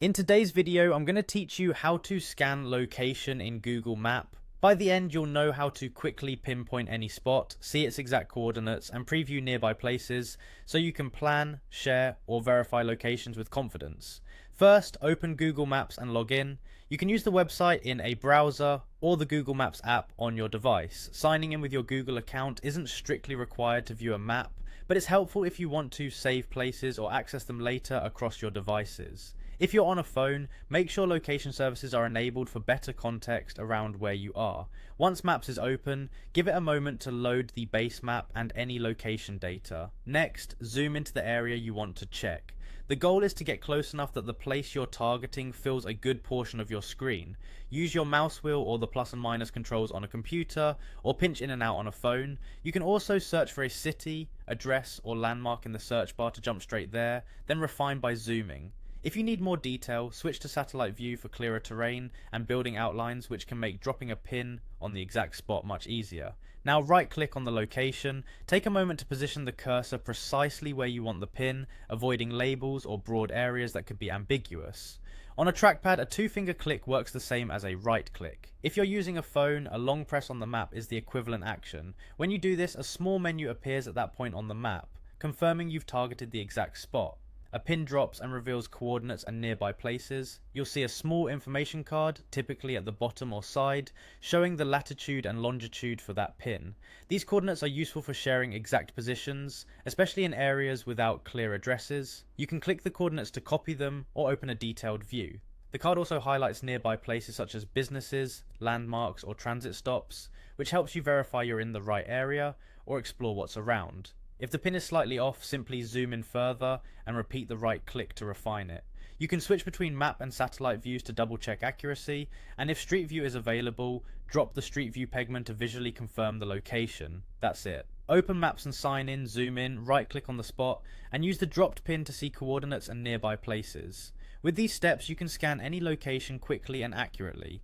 In today's video, I'm going to teach you how to scan location in Google Map. By the end, you'll know how to quickly pinpoint any spot, see its exact coordinates, and preview nearby places so you can plan, share, or verify locations with confidence. First, open Google Maps and log in. You can use the website in a browser or the Google Maps app on your device. Signing in with your Google account isn't strictly required to view a map, but it's helpful if you want to save places or access them later across your devices. If you're on a phone, make sure location services are enabled for better context around where you are. Once Maps is open, give it a moment to load the base map and any location data. Next, zoom into the area you want to check. The goal is to get close enough that the place you're targeting fills a good portion of your screen. Use your mouse wheel or the plus and minus controls on a computer, or pinch in and out on a phone. You can also search for a city, address, or landmark in the search bar to jump straight there, then refine by zooming. If you need more detail, switch to satellite view for clearer terrain and building outlines, which can make dropping a pin on the exact spot much easier. Now right click on the location, take a moment to position the cursor precisely where you want the pin, avoiding labels or broad areas that could be ambiguous. On a trackpad, a two-finger click works the same as a right click. If you're using a phone, a long press on the map is the equivalent action. When you do this, a small menu appears at that point on the map, confirming you've targeted the exact spot. A pin drops and reveals coordinates and nearby places. You'll see a small information card, typically at the bottom or side, showing the latitude and longitude for that pin. These coordinates are useful for sharing exact positions, especially in areas without clear addresses. You can click the coordinates to copy them or open a detailed view. The card also highlights nearby places such as businesses, landmarks, or transit stops, which helps you verify you're in the right area or explore what's around. If the pin is slightly off, simply zoom in further and repeat the right click to refine it. You can switch between map and satellite views to double check accuracy, and if Street View is available, drop the Street View pegment to visually confirm the location. That's it. Open Maps and sign in, zoom in, right click on the spot, and use the dropped pin to see coordinates and nearby places. With these steps, you can scan any location quickly and accurately.